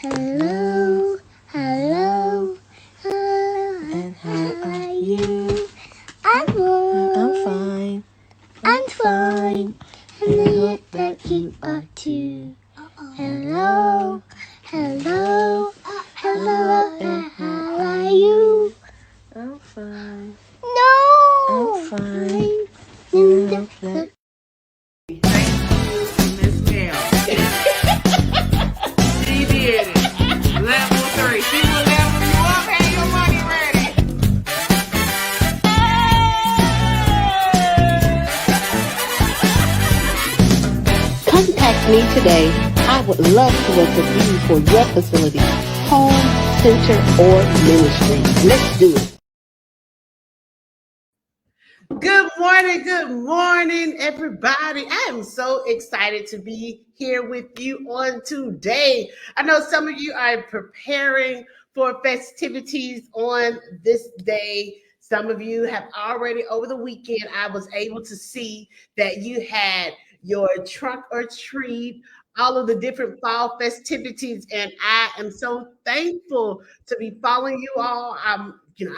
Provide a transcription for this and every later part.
Hello, hello, and how are you? I'm fine. I'm fine. And I hope that you are too. Hello, hello, hello, and how are you? I'm fine. No! I'm fine. And I hope that Miss Mel. She did it. Level 3. She will level you up. Have your money ready. Contact me today. I would love to work with you for your facility, home, center, or ministry. Let's do it. Good morning, everybody. I am so excited to be here with you on today. I know some of you are preparing for festivities on this day. Some of you have already, over the weekend, I was able to see that you had your trunk or treat, all of the different fall festivities, and I am so thankful to be following you all.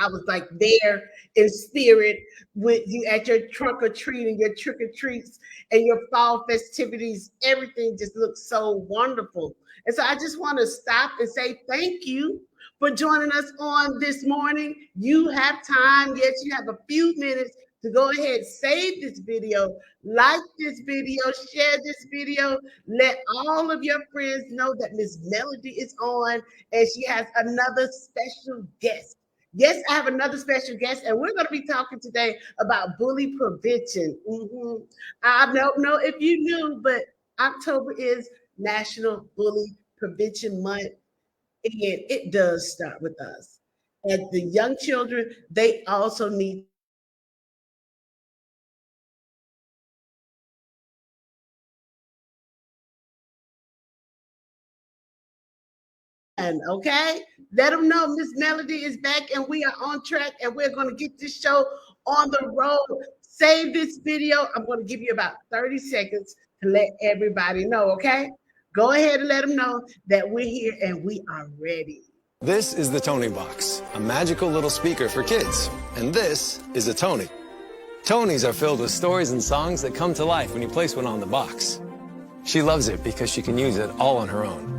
I was like there in spirit with you at your trunk or treat and your trick or treats and your fall festivities. Everything just looks so wonderful. And so I just want to stop and say thank you for joining us on this morning. You have time. Yes, you have a few minutes to go ahead, save this video, like this video, share this video, let all of your friends know that Miss Melody is on and she has another special guest. Yes, I have another special guest, and we're going to be talking today about bully prevention. I don't know if you knew, but October is National Bully Prevention Month, and it does start with us. And the young children, they also need. And okay, let them know Miss Melody is back and we are on track and we're going to get this show on the road. Save this video. I'm going to give you about 30 seconds to let everybody know, okay? Go ahead and let them know that we're here and we are ready. This is the Tony Box, a magical little speaker for kids. And this is a Tony. Tonys are filled with stories and songs that come to life when you place one on the box. She loves it because she can use it all on her own.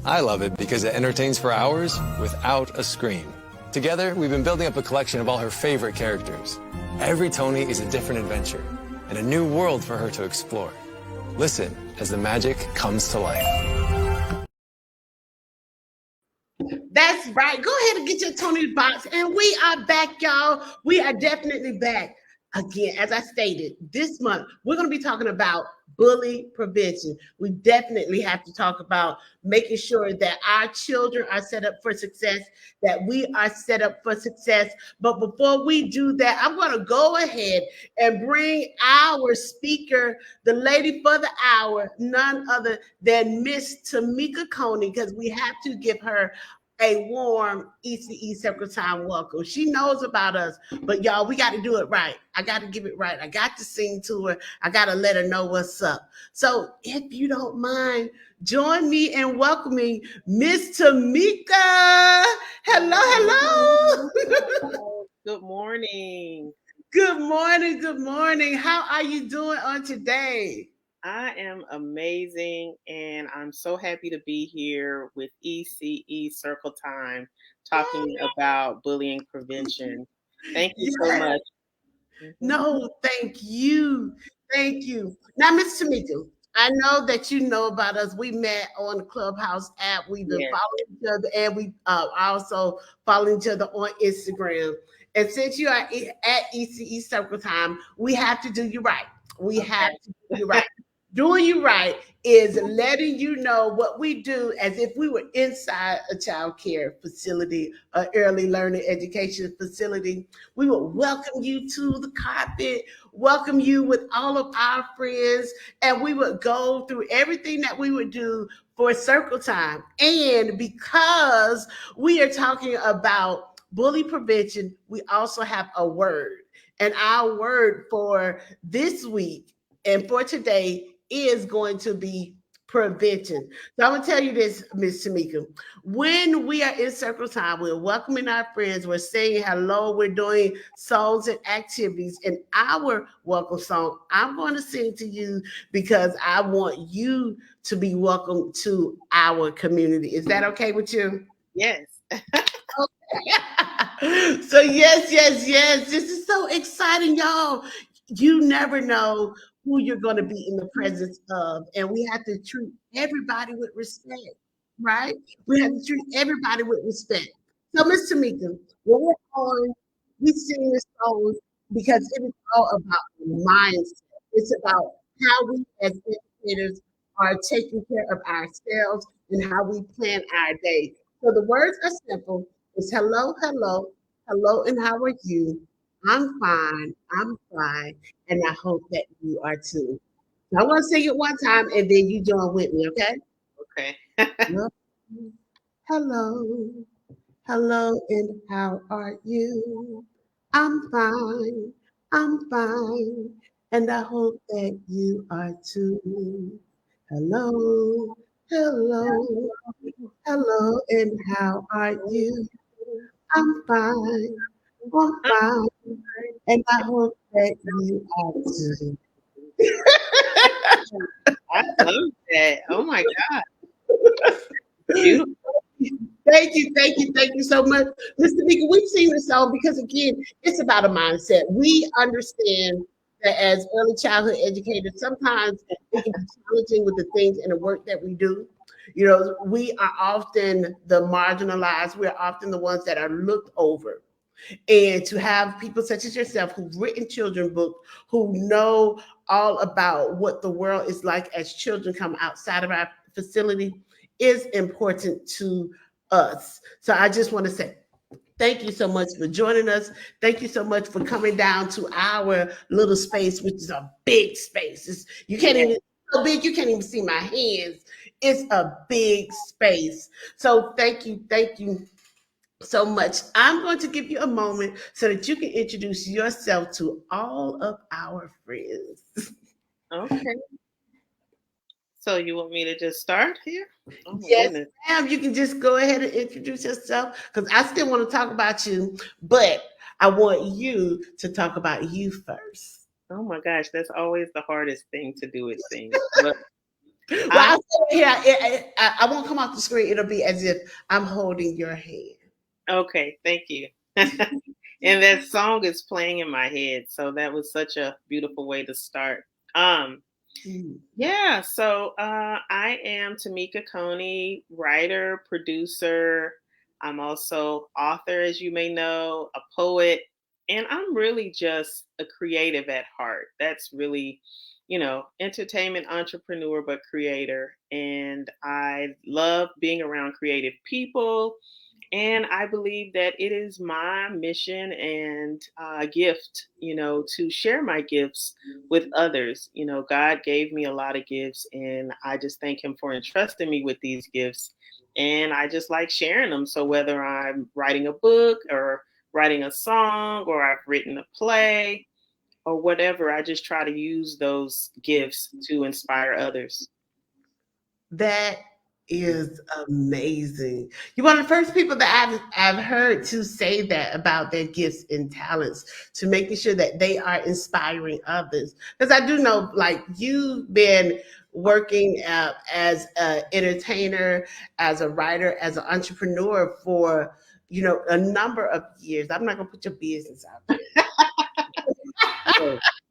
I love it because it entertains for hours without a scream. Together, we've been building up a collection of all her favorite characters. Every Tony is a different adventure and a new world for her to explore. Listen as the magic comes to life. That's right. Go ahead and get your Tony box. And we are back, y'all. We are definitely back. Again, as I stated, this month, we're going to be talking about bully prevention. We definitely have to talk about making sure that our children are set up for success, that we are set up for success. But before we do that, I'm going to go ahead and bring our speaker, the lady for the hour, none other than Miss Tymeka Coney, because we have to give her a warm ECE Circle Time welcome. She knows about us, but y'all, we got to do it right. I got to give it right. I got to sing to her. I got to let her know what's up. So if you don't mind, join me in welcoming Miss Tymeka. Hello. Good morning. Good morning. Good morning. How are you doing on today? I am amazing, and I'm so happy to be here with ECE Circle Time talking about bullying prevention. Thank you so much. No, thank you. Thank you. Now, Miss Tymeka, I know that you know about us. We met on the Clubhouse app. We've been Yes. following each other, and we also following each other on Instagram. And since you are at ECE Circle Time, we have to do you right. We have to do you right. Doing you right is letting you know what we do as if we were inside a child care facility, an early learning education facility. We will welcome you to the carpet, welcome you with all of our friends, and we would go through everything that we would do for Circle Time. And because we are talking about bully prevention, we also have a word. And our word for this week and for today is going to be prevention. So I'm gonna tell you this, Miss Tymeka. When we are in circle time, we're welcoming our friends, we're saying hello, we're doing songs and activities. And our welcome song, I'm going to sing to you because I want you to be welcome to our community. Is that okay with you? Yes. So yes, yes, yes. This is so exciting, y'all. You never know who you're going to be in the presence of, and we have to treat everybody with respect, right? We have to treat everybody with respect. So, Miss Tymeka, when we're on, we sing this song because it is all about mindset. It's about how we as educators are taking care of ourselves and how we plan our day. So the words are simple. It's hello, hello, hello, and how are you? I'm fine, and I hope that you are too. So I want to sing it one time, and then you join with me, okay? Okay. Hello, hello, hello, and how are you? I'm fine, and I hope that you are too. Hello, hello, hello, and how are you? I'm fine. I'm fine. And I hope that you are too. I love that. Oh my God. Beautiful. Thank you so much. Mr. Mika, we've seen this song because again, it's about a mindset. We understand that as early childhood educators, sometimes it can be challenging with the things and the work that we do. You know, we are often the marginalized, we're often the ones that are looked over. And to have people such as yourself who've written children books, who know all about what the world is like as children come outside of our facility is important to us. So I just want to say thank you so much for joining us. Thank you so much for coming down to our little space, which is a big space. You can't even so big you can't even see my hands. It's a big space. So thank you so much. I'm going to give you a moment so that you can introduce yourself to all of our friends. Okay. So you want me to just start here? Oh my Yes, goodness. ma'am. You can just go ahead and introduce yourself because I still want to talk about you, but I want you to talk about you first. Oh my gosh, that's always the hardest thing to do, it seems. But Well, I I'll say it here. I won't come off the screen. It'll be as if I'm holding your hand. okay, thank you. And that song is playing in my head, so that was such a beautiful way to start. Um, Mm. yeah, so I am Tymeka Coney, writer, producer. I'm also author, as you may know, a poet, and I'm really just a creative at heart. That's really, entertainment entrepreneur, but creator. And I love being around creative people, and I believe that it is my mission and gift, to share my gifts with others. God gave me a lot of gifts, and I just thank Him for entrusting me with these gifts. And I just like sharing them. So whether I'm writing a book or writing a song or I've written a play or whatever, I just try to use those gifts to inspire others. That is amazing. You're one of the first people that I've heard to say that about their gifts and talents, to making sure that they are inspiring others. Because I do know, like you've been working as an entertainer, as a writer, as an entrepreneur for a number of years. I'm not gonna put your business out there.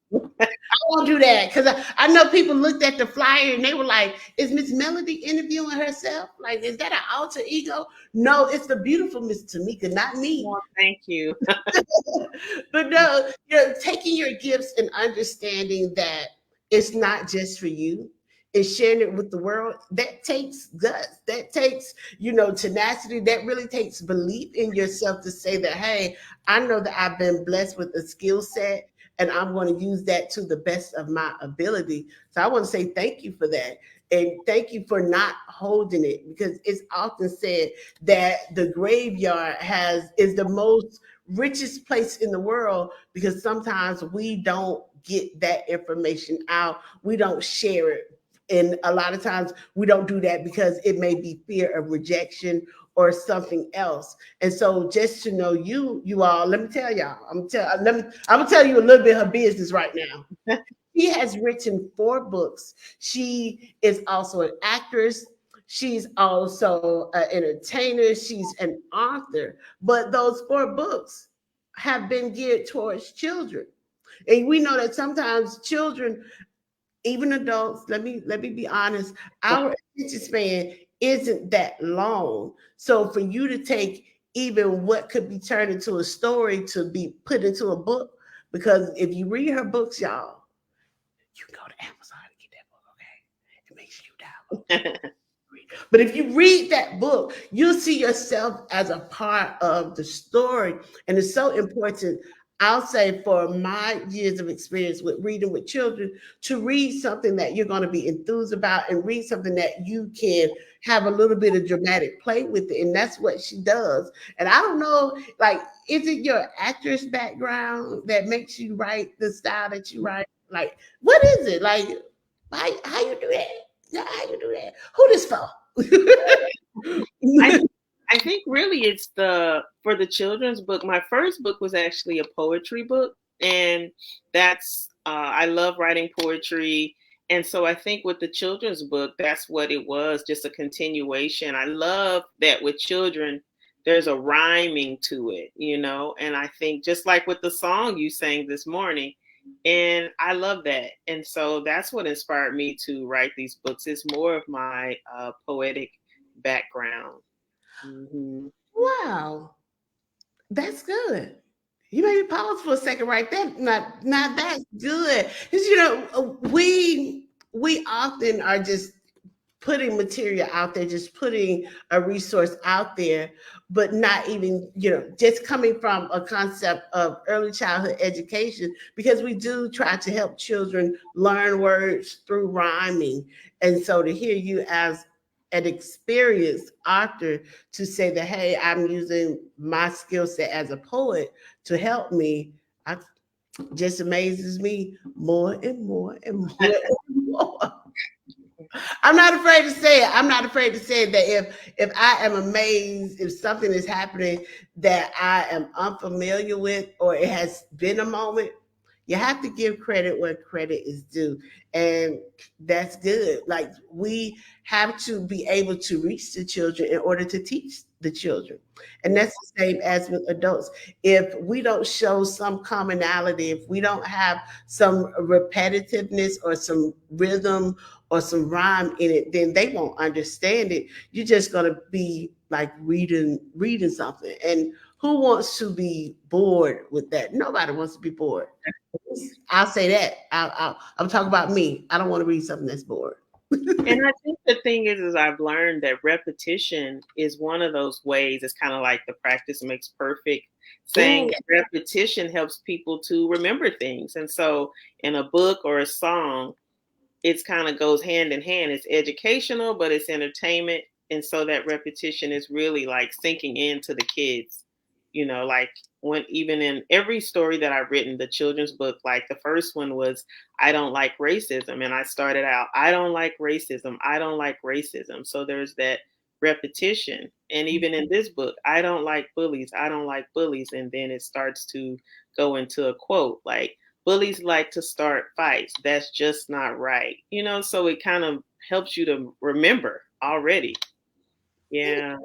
I won't do that because I know people looked at the flyer and they were like, "Is Miss Melody interviewing herself? Like, is that an alter ego?" No, it's the beautiful Miss Tymeka, not me. Well, thank you. But no, taking your gifts and understanding that it's not just for you and sharing it with the world, that takes guts. That takes, tenacity. That really takes belief in yourself to say that, hey, I know that I've been blessed with a skill set and I'm going to use that to the best of my ability. So I want to say thank you for that. And thank you for not holding it, because it's often said that the graveyard is the most richest place in the world, because sometimes we don't get that information out. We don't share it And a lot of times we don't do that because it may be fear of rejection or something else. And so just to know you all, let me tell y'all, I'm gonna tell you a little bit of her business right now. She has written 4 books. She is also an actress. She's also an entertainer. She's an author. But those 4 books have been geared towards children. And we know that sometimes children, even adults, let me be honest, our attention span isn't that long. So for you to take even what could be turned into a story to be put into a book, because if you read her books, y'all, you can go to Amazon and get that book, okay? And make sure you download. But if you read that book, you'll see yourself as a part of the story. And it's so important, I'll say, for my years of experience with reading with children, to read something that you're going to be enthused about and read something that you can have a little bit of dramatic play with it. And that's what she does. And I don't know, like, is it your actress background that makes you write the style that you write? Like, what is it? Like, how you do that? Yeah, how you do that? Who this for? I, I think really it's for the children's book. My first book was actually a poetry book, and that's I love writing poetry. And so I think with the children's book, that's what it was, just a continuation. I love that with children, there's a rhyming to it, and I think just like with the song you sang this morning, and I love that. And so that's what inspired me to write these books. It's more of my poetic background. Mm-hmm. Wow, that's good. You made me pause for a second right there. Not that's good. Because we often are just putting material out there, just putting a resource out there, but not even, just coming from a concept of early childhood education, because we do try to help children learn words through rhyming. And so to hear you as an experienced author to say that, hey, I'm using my skill set as a poet to help me, I, just amazes me more and more and more and more. I'm not afraid to say it. I'm not afraid to say that if I am amazed, if something is happening that I am unfamiliar with, or it has been a moment, you have to give credit where credit is due. And that's good. Like, we have to be able to reach the children in order to teach the children. And that's the same as with adults. If we don't show some commonality, if we don't have some repetitiveness or some rhythm or some rhyme in it, then they won't understand it. You're just going to be like reading something. And who wants to be bored with that? Nobody wants to be bored. I'll say that. I'm talking about me. I don't want to read something that's bored. And I think the thing is I've learned that repetition is one of those ways. It's kind of like the practice makes perfect, saying repetition helps people to remember things. And so in a book or a song, it's kind of goes hand in hand. It's educational, but it's entertainment. And so that repetition is really like sinking into the kids, like when even in every story that I've written, the children's book, like the first one was, I don't like racism. And I started out, I don't like racism. I don't like racism. So there's that repetition. And even in this book, I don't like bullies. I don't like bullies. And then it starts to go into a quote like, bullies like to start fights. That's just not right. So it kind of helps you to remember already. Yeah.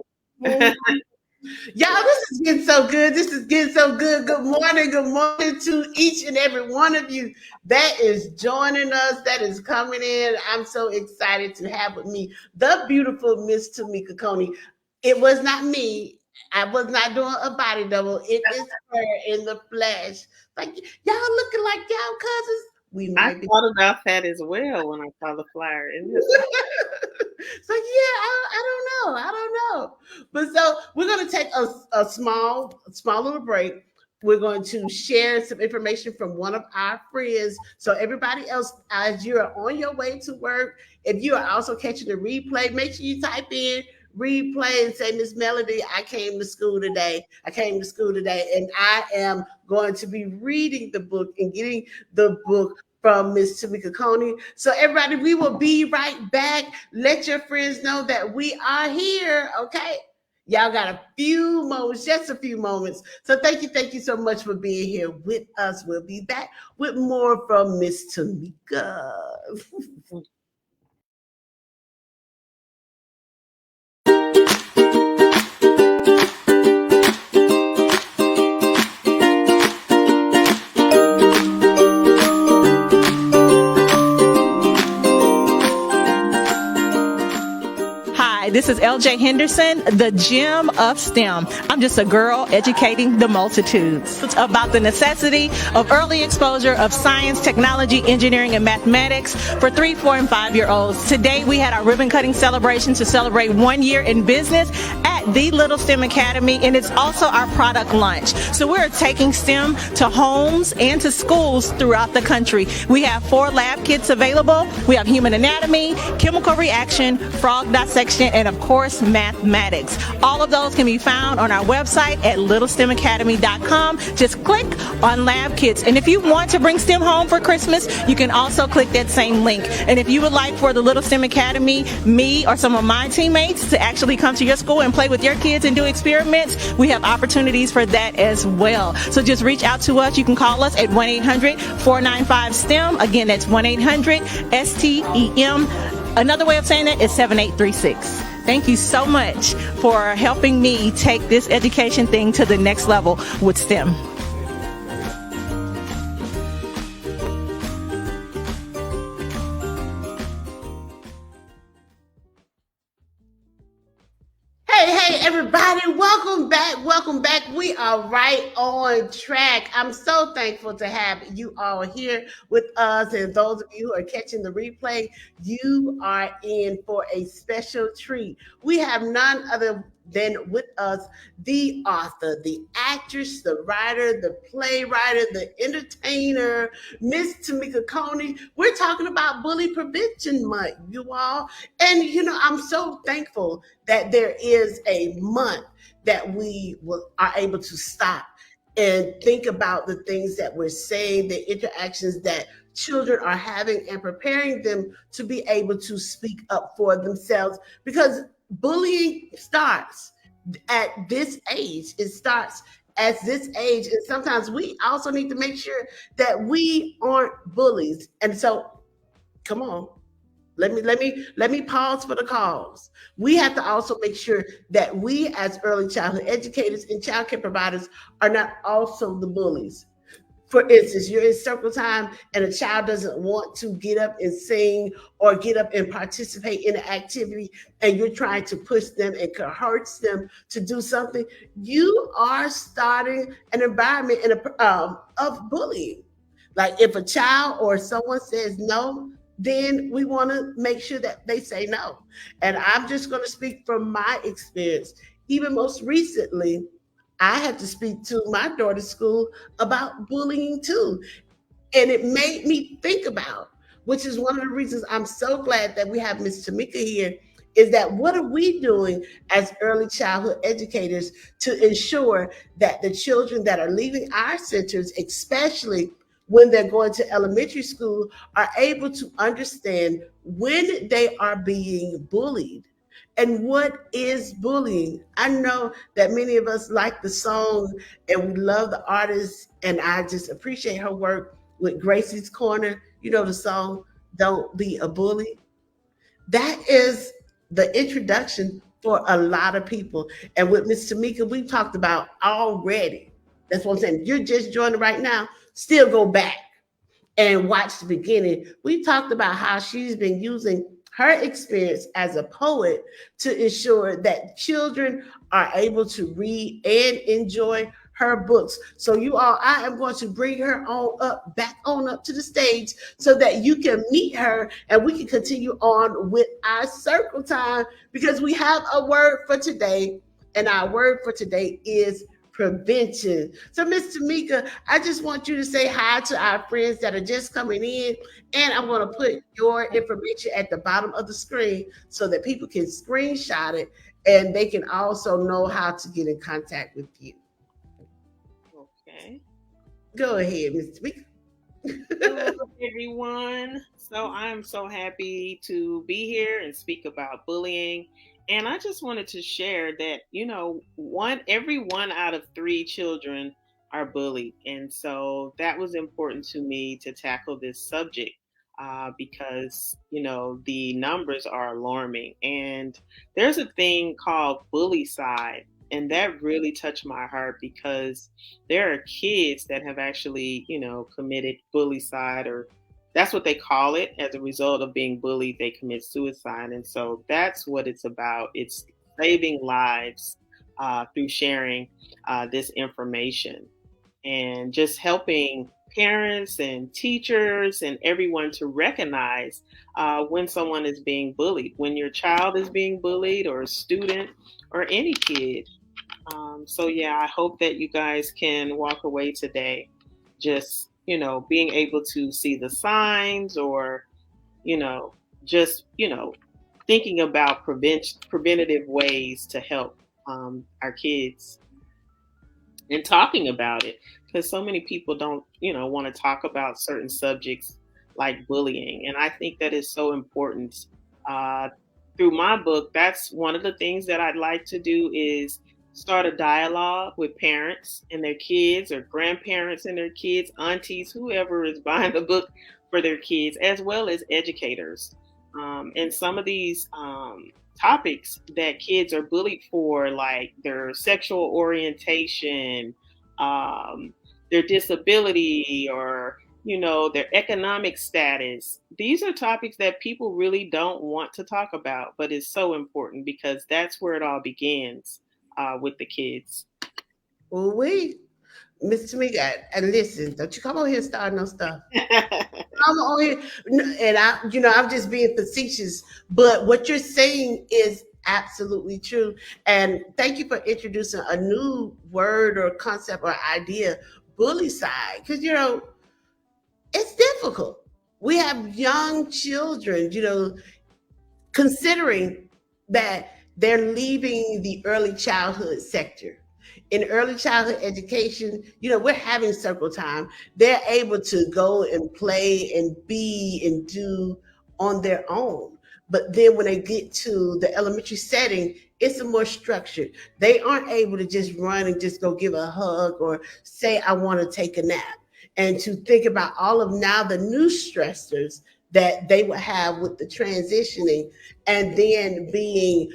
Y'all, this is getting so good. This is getting so good. Good morning. Good morning to each and every one of you that is joining us, that is coming in. I'm so excited to have with me the beautiful Miss Tymeka Coney. It was not me. I was not doing a body double. It is her in the flesh. Like, y'all looking like y'all cousins. I thought about that as well when I saw the flyer. It's like, yeah, I don't know. But so we're going to take a small little break. We're going to share some information from one of our friends. So everybody else, as you are on your way to work, if you are also catching the replay, make sure you type in replay and say, Miss Melody, I came to school today. And I am going to be reading the book and getting the book from Miss Tymeka Coney. So everybody, we will be right back. Let your friends know that we are here, okay? Y'all got a few moments, just a few moments. So thank you so much for being here with us. We'll be back with more from Miss Tymeka. This is LJ Henderson, the gem of STEM. I'm just a girl educating the multitudes. It's about the necessity of early exposure of science, technology, engineering, and mathematics for 3, 4, and 5-year-olds. Today, we had our ribbon cutting celebration to celebrate 1 year in business at the Little STEM Academy, and it's also our product launch. So we're taking STEM to homes and to schools throughout the country. We have 4 lab kits available. We have human anatomy, chemical reaction, frog dissection, and of course, mathematics. All of those can be found on our website at littlestemacademy.com. Just click on lab kits. And if you want to bring STEM home for Christmas, you can also click that same link. And if you would like for the Little STEM Academy, me or some of my teammates to actually come to your school and play with your kids and do experiments, we have opportunities for that as well. So just reach out to us. You can call us at 1-800-495-STEM. Again, that's 1-800-STEM. Another way of saying that is 7836. Thank you so much for helping me take this education thing to the next level with STEM. Hey, everybody, welcome back. We are right on track. I'm so thankful to have you all here with us, and those of you who are catching the replay, you are in for a special treat. We have none other than with us the author, the actress, the writer, the playwright, the entertainer, Miss Tymeka Coney. We're talking about Bully Prevention Month, you all. And, I'm so thankful that there is a month that we are able to stop and think about the things that we're saying, the interactions that children are having, and preparing them to be able to speak up for themselves, because bullying starts at this age. It starts at this age, and sometimes we also need to make sure that we aren't bullies. And so, come on, let me pause for the cause. We have to also make sure that we, as early childhood educators and child care providers, are not also the bullies. For instance, you're in circle time and a child doesn't want to get up and sing or get up and participate in an activity, and you're trying to push them and coerce them to do something. You are starting an environment of bullying. Like, if a child or someone says no, then we want to make sure that they say no. And I'm just going to speak from my experience. Even most recently, I had to speak to my daughter's school about bullying too. And it made me think about, which is one of the reasons I'm so glad that we have Miss Tymeka here, is that what are we doing as early childhood educators to ensure that the children that are leaving our centers, especially when they're going to elementary school, are able to understand when they are being bullied. And what is bullying? I know that many of us like the song and we love the artist, and I just appreciate her work with Gracie's Corner. You know the song, Don't Be a Bully? That is the introduction for a lot of people. And with Miss Tymeka, we talked about already. That's what I'm saying. You're just joining right now. Still go back and watch the beginning. We talked about how she's been using her experience as a poet to ensure that children are able to read and enjoy her books. So you all, I am going to bring her back on up to the stage so that you can meet her and we can continue on with our circle time, because we have a word for today, and our word for today is prevention. So, Miss Tymeka, I just want you to say hi to our friends that are just coming in, and I'm going to put your information at the bottom of the screen so that people can screenshot it and they can also know how to get in contact with you. Okay. Go ahead, Miss Tymeka. Hello, everyone. So I'm so happy to be here and speak about bullying. And I just wanted to share that, every 1 out of 3 children are bullied. And so that was important to me to tackle this subject because, the numbers are alarming. And there's a thing called bully side. And that really touched my heart because there are kids that have actually, committed bullycide, or that's what they call it. As a result of being bullied, they commit suicide. And so that's what it's about. It's saving lives through sharing this information and just helping parents and teachers and everyone to recognize when someone is being bullied, when your child is being bullied, or a student, or any kid. So yeah, I hope that you guys can walk away today just, being able to see the signs, or, you know, just, thinking about preventative ways to help our kids, and talking about it, because so many people don't, want to talk about certain subjects like bullying. And I think that is so important. Uh, Through my book, that's one of the things that I'd like to do, is start a dialogue with parents and their kids, or grandparents and their kids, aunties, whoever is buying the book for their kids, as well as educators. And some of these topics that kids are bullied for, like their sexual orientation, um, their disability, or their economic status. These are topics that people really don't want to talk about, but it's so important because that's where it all begins with the kids. Well, Miss Tamika, and listen, don't you come over here starting no stuff. I'm on here, and I'm just being facetious, but what you're saying is absolutely true. And thank you for introducing a new word or concept or idea, bully side, because it's difficult. We have young children, considering that they're leaving the early childhood sector. In early childhood education, we're having circle time. They're able to go and play and be and do on their own. But then when they get to the elementary setting, it's a more structured. They aren't able to just run and just go give a hug or say, I want to take a nap. And to think about all of now the new stressors that they would have with the transitioning, and then being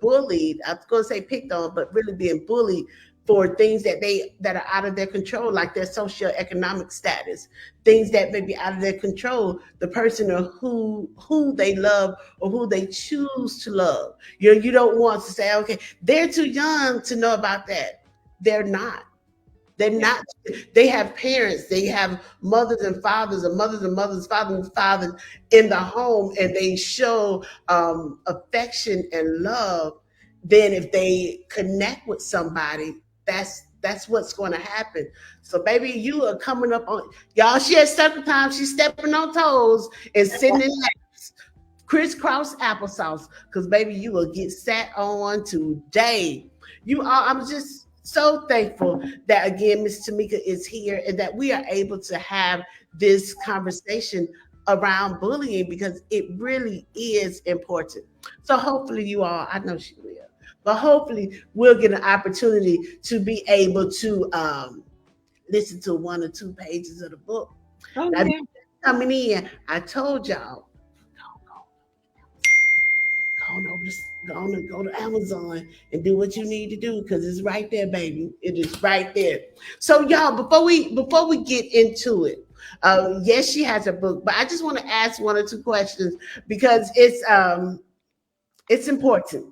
bullied. I was going to say picked on, but really being bullied for things that are out of their control, like their socioeconomic status, things that may be out of their control, the person or who they love or who they choose to love. You don't want to say, okay, they're too young to know about that. They're not. They're not. They have parents. They have mothers and fathers, or mothers and mothers, fathers and fathers in the home, and they show affection and love. Then, if they connect with somebody, that's what's going to happen. So, baby, you are coming up on y'all. She at circle time. She's stepping on toes and sitting in laps, crisscross applesauce. Because, baby, you will get sat on today. You are. I'm just so thankful that again Miss Tymeka is here and that we are able to have this conversation around bullying, because it really is important. So hopefully you all, I know she will, but hopefully we'll get an opportunity to be able to listen to 1 or 2 pages of the book. Oh, Now, yeah. coming in, I told y'all, go to Amazon and do what you need to do, because it's right there, baby. It is right there. So y'all, before we get into it, yes, she has a book, but I just want to ask 1 or 2 questions, because it's important.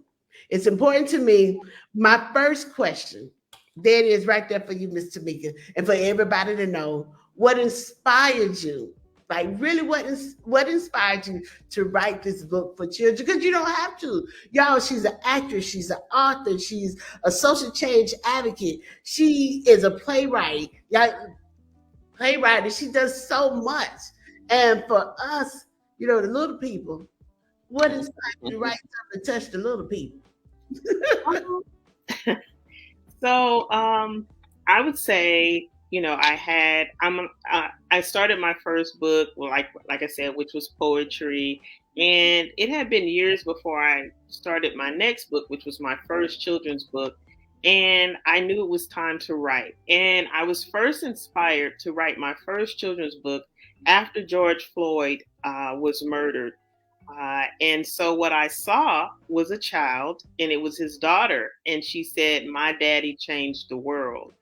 It's important to me. My first question, there it is right there for you, Miss Tymeka, and for everybody to know, what inspired you? Like, really, what inspired you to write this book for children? Because you don't have to. Y'all, she's an actress, she's an author, she's a social change advocate, she is a playwright. Playwright, and she does so much. And for us, the little people, what inspired you to write something to touch the little people? So I would say I started my first book, well, like I said, which was poetry, and it had been years before I started my next book, which was my first children's book, and I knew it was time to write. And I was first inspired to write my first children's book after George Floyd was murdered. And so what I saw was a child, and it was his daughter, and she said, "My daddy changed the world."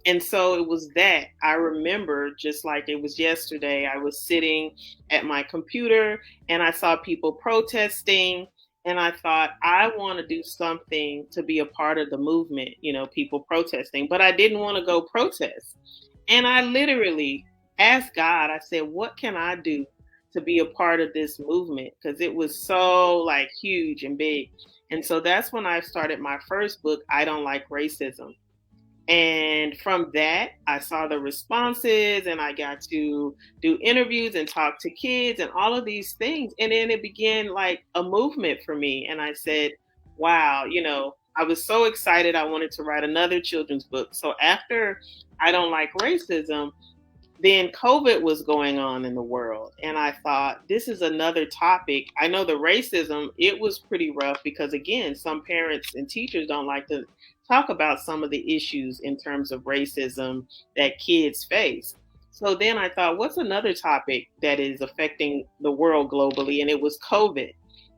And so it was that I remember, just like it was yesterday, I was sitting at my computer and I saw people protesting. And I thought, I want to do something to be a part of the movement, people protesting, but I didn't want to go protest. And I literally asked God, I said, what can I do to be a part of this movement? Because it was so like huge and big. And so that's when I started my first book, I Don't Like Racism. And from that, I saw the responses and I got to do interviews and talk to kids and all of these things. And then it began like a movement for me. And I said, wow, I was so excited. I wanted to write another children's book. So after I Don't Like Racism, then COVID was going on in the world. And I thought, this is another topic. I know the racism, it was pretty rough because, again, some parents and teachers don't like to talk about some of the issues in terms of racism that kids face. So then I thought, what's another topic that is affecting the world globally? And it was COVID.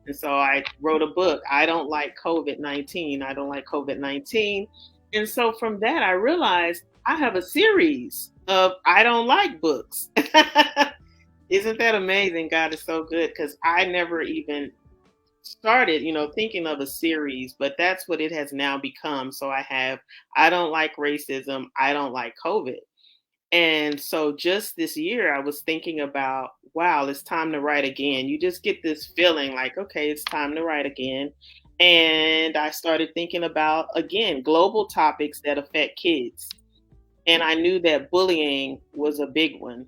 And so I wrote a book, I Don't Like COVID-19. I Don't Like COVID-19. And so from that, I realized I have a series of I Don't Like books. Isn't that amazing? God is so good, because I never even started, thinking of a series, but that's what it has now become. So I have I Don't Like Racism, I Don't Like COVID. And so just this year, I was thinking about, wow, it's time to write again. You just get this feeling like, okay, it's time to write again. And I started thinking about, again, global topics that affect kids. And I knew that bullying was a big one.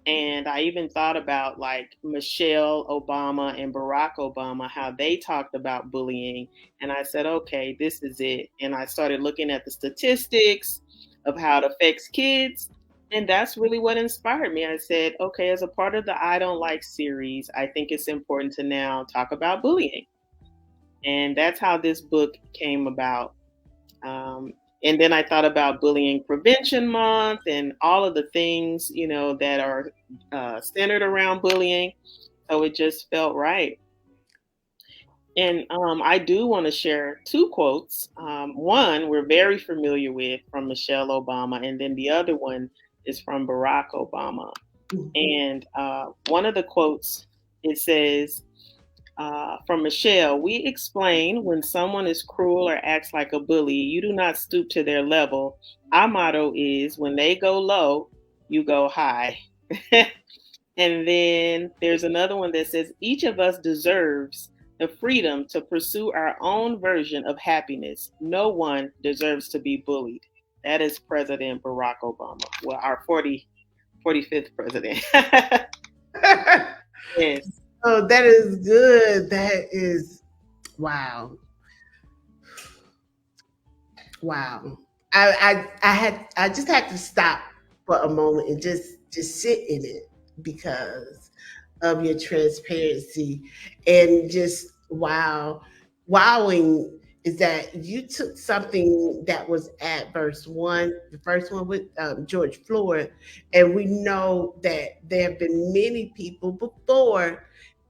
And I even thought about like Michelle Obama and Barack Obama, how they talked about bullying. And I said, okay, this is it. And I started looking at the statistics of how it affects kids. And that's really what inspired me. I said, okay, as a part of the I Don't Like series, I think it's important to now talk about bullying. And that's how this book came about. And then I thought about Bullying Prevention Month and all of the things, that are centered around bullying. So it just felt right. And I do want to share two quotes. One we're very familiar with from Michelle Obama, and then the other one is from Barack Obama. And one of the quotes, it says, from Michelle, we explain when someone is cruel or acts like a bully, you do not stoop to their level. Our motto is when they go low, you go high. And then there's another one that says each of us deserves the freedom to pursue our own version of happiness. No one deserves to be bullied. That is President Barack Obama. Well, our 45th president. Yes. Oh, that is good. That is, wow. Wow. I just had to stop for a moment and just sit in it because of your transparency and just wowing is that you took something that was at verse one, the first one with George Floyd, and we know that there have been many people before,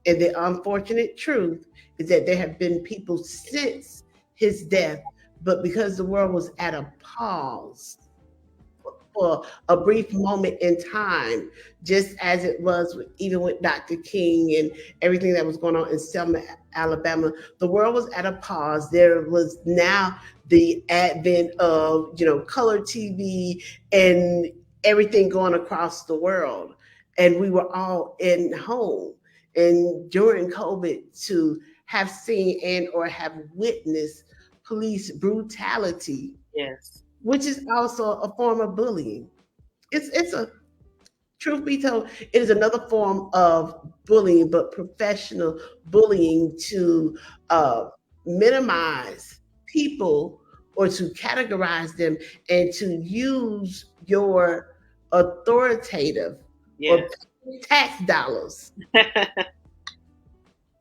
and the unfortunate truth is that there have been people since his death, but because the world was at a pause for a brief moment in time, just as it was even with Dr. King and everything that was going on in Selma, Alabama. The world was at a pause. There was now the advent of, color TV and everything going across the world. And we were all in home. And during COVID, to have seen and or have witnessed police brutality, Yes, which is also a form of bullying. It's a truth be told, it is another form of bullying, but professional bullying to minimize people or to categorize them and to use your authoritative or Yes. tax dollars,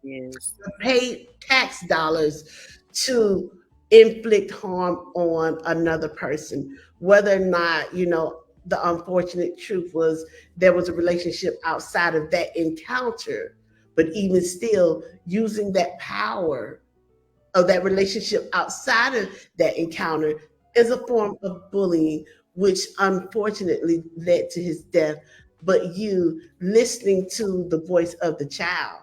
Yes. paid tax dollars to inflict harm on another person, whether or not, the unfortunate truth was there was a relationship outside of that encounter, but even still using that power of that relationship outside of that encounter is a form of bullying, which unfortunately led to his death. But you listening to the voice of the child,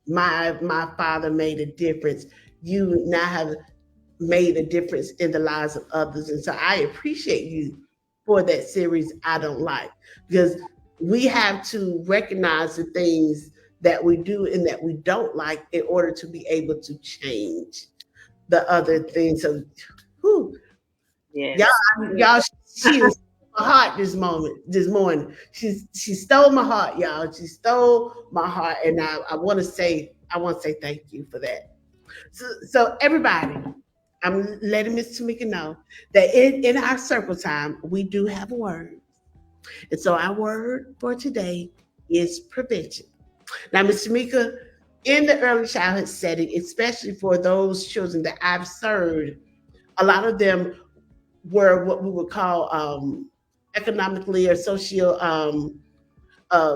my father made a difference. You now have made a difference in the lives of others. And so I appreciate you for that series, I Don't Like, because we have to recognize the things that we do and that we don't like in order to be able to change the other things. So, whew, Yes. y'all, she is my heart this morning. She stole my heart, y'all. She stole my heart, and I want to say thank you for that. So everybody, I'm letting Miss Tamika know that in our circle time, we do have a word. And so our word for today is prevention. Now, Miss Tamika, in the early childhood setting, especially for those children that I've served, a lot of them were what we would call economically or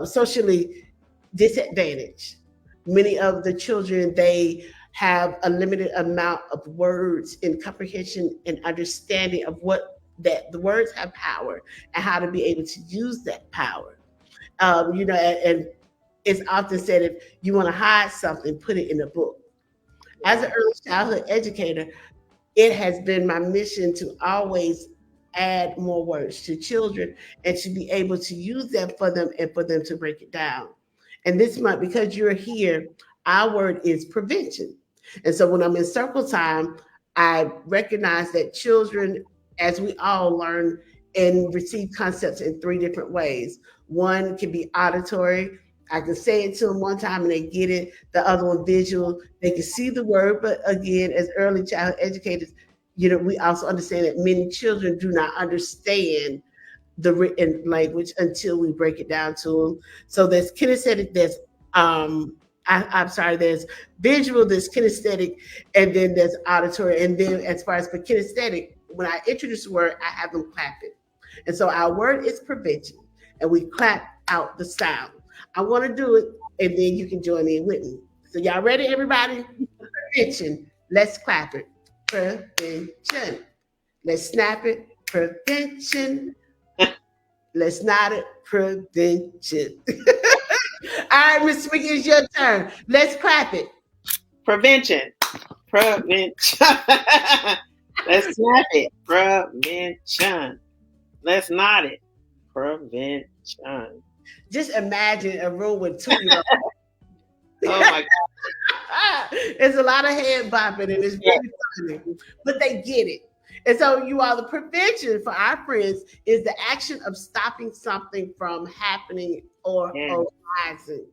socially disadvantaged. Many of the children, they have a limited amount of words and comprehension and understanding of what that the words have power and how to be able to use that power. And it's often said if you want to hide something, put it in a book. As an early childhood educator, it has been my mission to always add more words to children and to be able to use them for them and for them to break it down. And this month, because you're here, our word is prevention. And so when I'm in circle time, I recognize that children, as we all learn and receive concepts in three different ways. One can be auditory. I can say it to them one time and they get it. The other one, visual. They can see the word, but again, as early childhood educators, we also understand that many children do not understand the written language until we break it down to them. So there's kinesthetic, I'm sorry, there's visual, there's kinesthetic, and then there's auditory. And then as far as for kinesthetic, when I introduce the word, I have them clap it. And so our word is prevention, and we clap out the sound. I want to do it, and then you can join in with me. So y'all ready, everybody? Prevention. Let's clap it. Prevention. Let's snap it. Prevention. Let's nod it. Prevention. All right, Miss Smith, it's your turn. Let's clap it. Prevention. Prevention. Let's snap it. Prevention. Let's nod it. Prevention. Just imagine a room with 2-year-olds. Oh my God. It's a lot of head bopping and it's really funny, but they get it. And so the prevention for our friends is the action of stopping something from happening or arising.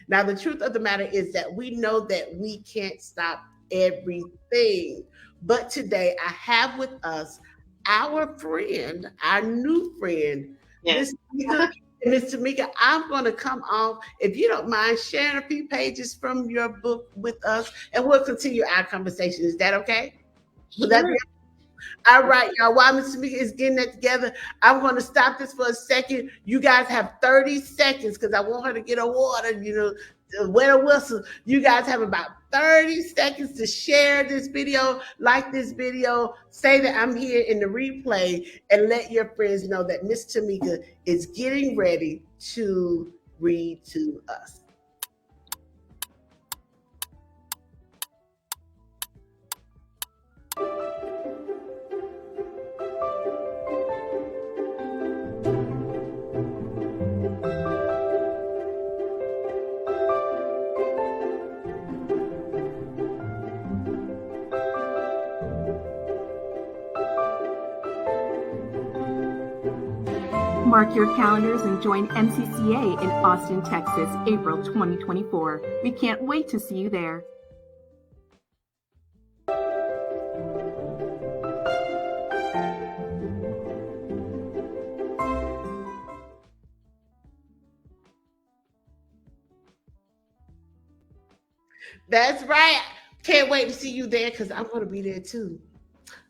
Now, the truth of the matter is that we know that we can't stop everything. But today I have with us our friend, our new friend, Yes. Miss Tymeka, I'm going to come off, if you don't mind, sharing a few pages from your book with us, and we'll continue our conversation. Is that okay? Would that be all right, y'all? While Miss Tymeka is getting that together, I'm going to stop this for a second. You guys have 30 seconds because I want her to get her water, wet a whistle. You guys have about 30 seconds to share this video, like this video, say that I'm here in the replay, and let your friends know that Miss Tymeka is getting ready to read to us. Mark your calendars and join MCCA in Austin, Texas, April 2024. We can't wait to see you there. That's right. Can't wait to see you there because I'm going to be there too.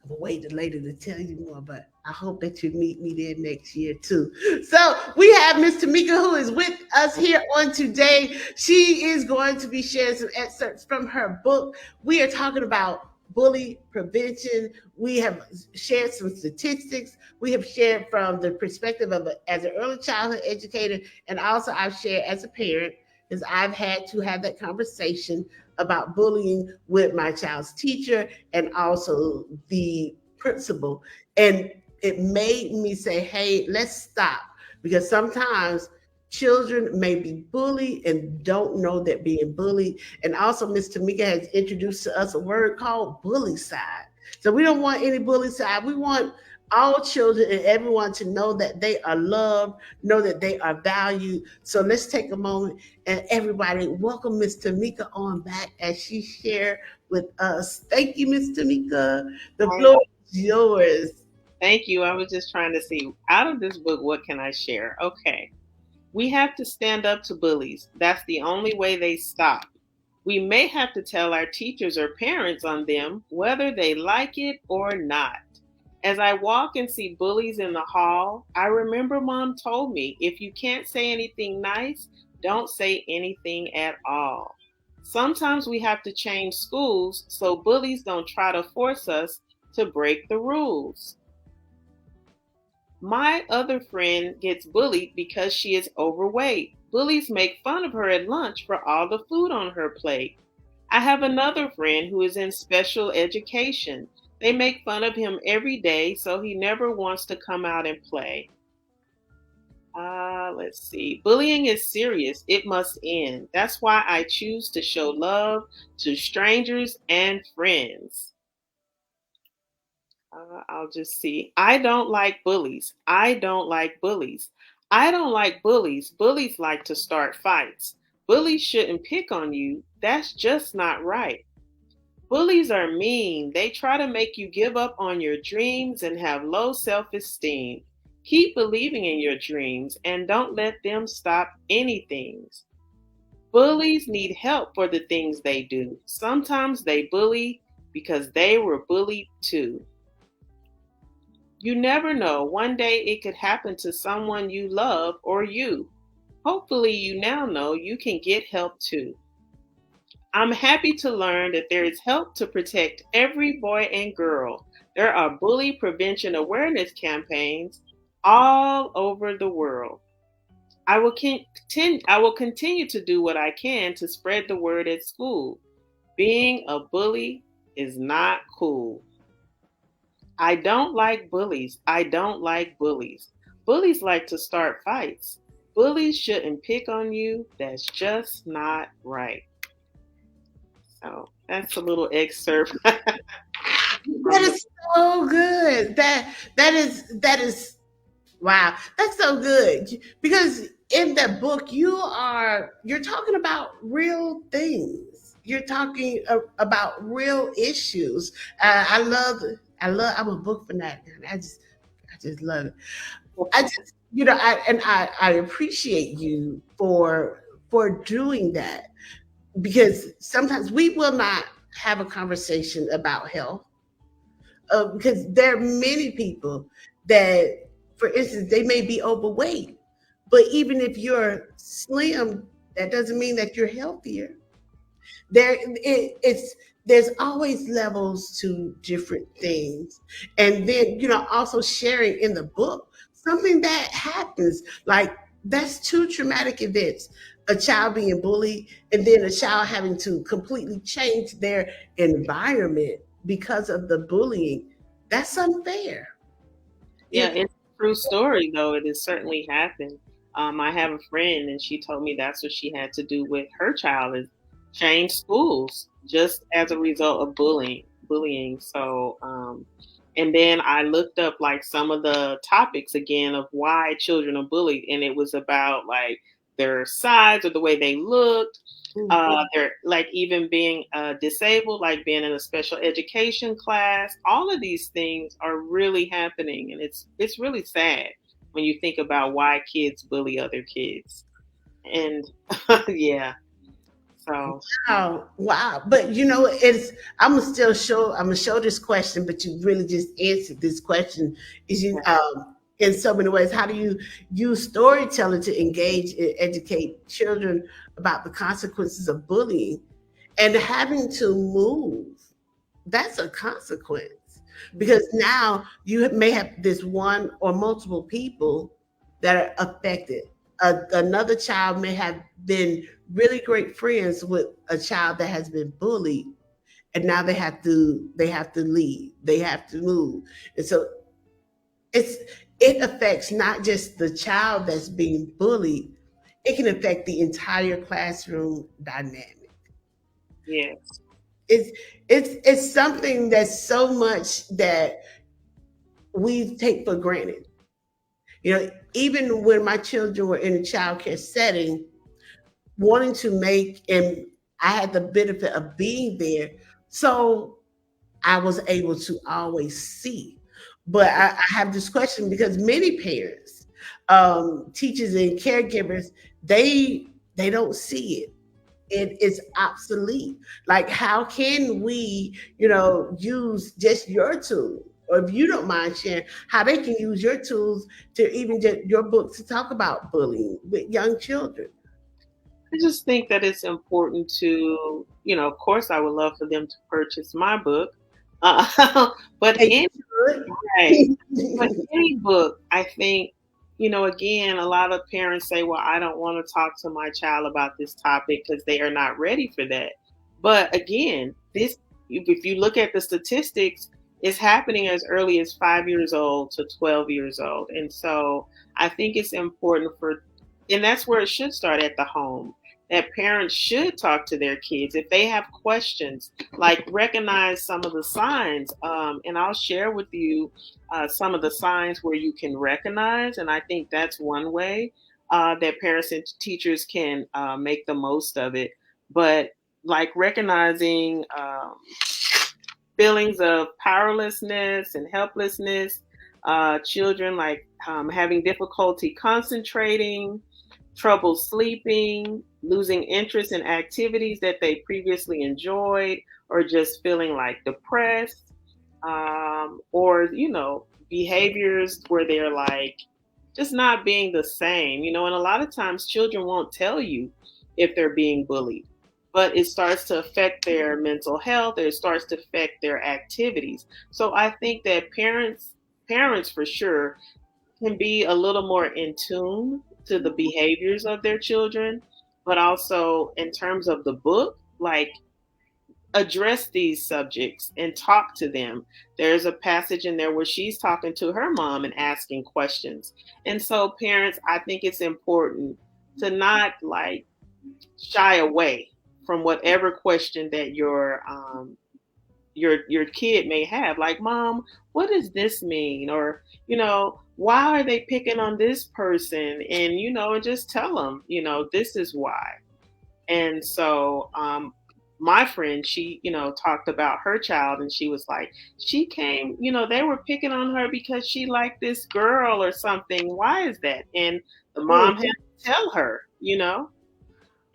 I'm gonna wait later to tell you more, but I hope that you meet me there next year too. So we have Miss Tymeka who is with us here on today. She is going to be sharing some excerpts from her book. We are talking about bully prevention. We have shared some statistics. We have shared from the perspective of as an early childhood educator, and also I've shared as a parent because I've had to have that conversation about bullying with my child's teacher and also the principal. And it made me say, hey, let's stop. Because sometimes children may be bullied and don't know that being bullied. And also, Miss Tymeka has introduced to us a word called bully side. So we don't want any bully side. We want all children and everyone to know that they are loved, know that they are valued. So let's take a moment and everybody welcome Miss Tymeka on back as she shared with us. Thank you, Miss Tymeka. The floor is yours. Thank you. I was just trying to see out of this book, what can I share? Okay. We have to stand up to bullies. That's the only way they stop. We may have to tell our teachers or parents on them, whether they like it or not. As I walk and see bullies in the hall, I remember Mom told me, if you can't say anything nice, don't say anything at all. Sometimes we have to change schools so bullies don't try to force us to break the rules. My other friend gets bullied because she is overweight. Bullies make fun of her at lunch for all the food on her plate. I have another friend who is in special education. They make fun of him every day, so he never wants to come out and play. Let's see. Bullying is serious. It must end. That's why I choose to show love to strangers and friends. I'll just see. I don't like bullies. I don't like bullies. I don't like bullies. Bullies like to start fights. Bullies shouldn't pick on you. That's just not right. Bullies are mean. They try to make you give up on your dreams and have low self-esteem. Keep believing in your dreams and don't let them stop anything. Bullies need help for the things they do. Sometimes they bully because they were bullied too. You never know. One day it could happen to someone you love or you. Hopefully you now know you can get help too. I'm happy to learn that there is help to protect every boy and girl. There are bully prevention awareness campaigns all over the world. I will continue to do what I can to spread the word at school. Being a bully is not cool. I don't like bullies. I don't like bullies. Bullies like to start fights. Bullies shouldn't pick on you. That's just not right. So that's a little excerpt. That is so good. That is wow. That's so good because in that book you're talking about real things. You're talking about real issues. I'm a book fanatic. I just love it. I just I appreciate you for doing that because sometimes we will not have a conversation about health because there are many people that, for instance, they may be overweight, but even if you're slim, that doesn't mean that you're healthier. There's always levels to different things, and then also sharing in the book something that happens like that's two traumatic events: a child being bullied and then a child having to completely change their environment because of the bullying. That's unfair. Yeah, it's a true story, though. It has certainly happened. I have a friend, and she told me that's what she had to do with her child is change schools just as a result of bullying. So, and then I looked up like some of the topics again of why children are bullied, and it was about like their size or the way they looked. They're like even being disabled, like being in a special education class. All of these things are really happening, and it's really sad when you think about why kids bully other kids. And yeah, So Wow. But I'm gonna show this question, but you really just answered this question. Is you in so many ways, how do you use storytelling to engage and educate children about the consequences of bullying and having to move? That's a consequence because now may have this one or multiple people that are affected. Another child may have been really great friends with a child that has been bullied, and now they have to leave, they have to move, and so it affects not just the child that's being bullied; it can affect the entire classroom dynamic. yes. It's something that's so much that we take for granted. Even when my children were in a childcare setting, wanting to make, and I had the benefit of being there, so I was able to always see. But I have this question because many parents, teachers, and caregivers, they don't see it. It is obsolete. Like, how can we, use just your tool, or if you don't mind sharing, how they can use your tools to even get your book to talk about bullying with young children? I just think that it's important to, of course, I would love for them to purchase my book. But Hey, any, right, but any book, I think, again, a lot of parents say, well, I don't want to talk to my child about this topic because they are not ready for that. But again, if you look at the statistics, it's happening as early as 5 years old to 12 years old. And so I think it's important and that's where it should start, at the home. That parents should talk to their kids if they have questions, like recognize some of the signs. And I'll share with you some of the signs where you can recognize. And I think that's one way that parents and teachers can make the most of it. But like recognizing feelings of powerlessness and helplessness, children like having difficulty concentrating, trouble sleeping, losing interest in activities that they previously enjoyed, or just feeling like depressed, or, behaviors where they're like just not being the same, and a lot of times children won't tell you if they're being bullied, but it starts to affect their mental health, it starts to affect their activities. So I think that parents for sure can be a little more in tune to the behaviors of their children, but also in terms of the book, like address these subjects and talk to them. There's a passage in there where she's talking to her mom and asking questions. And so parents, I think it's important to not like shy away from whatever question that your kid may have, like, mom, what does this mean, or why are they picking on this person, and and just tell them, this is why. And so my friend, she talked about her child, and she was like, she came, they were picking on her because she liked this girl or something. Why is that? And the mom had to tell her.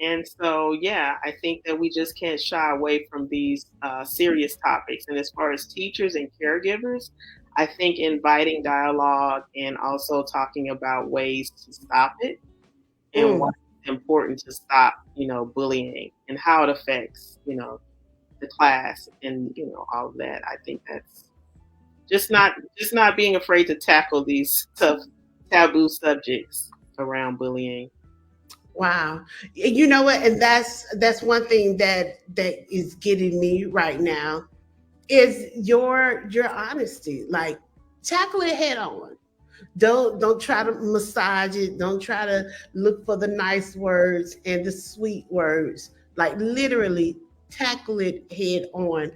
And so, yeah, I think that we just can't shy away from these serious topics. And as far as teachers and caregivers, I think inviting dialogue and also talking about ways to stop it, and why it's important to stop, bullying and how it affects, the class, and, all of that. I think that's just not being afraid to tackle these tough taboo subjects around bullying. Wow. You know what? And that's one thing that is getting me right now is your honesty. Like, tackle it head on. Don't try to massage it. Don't try to look for the nice words and the sweet words. Like, literally tackle it head on.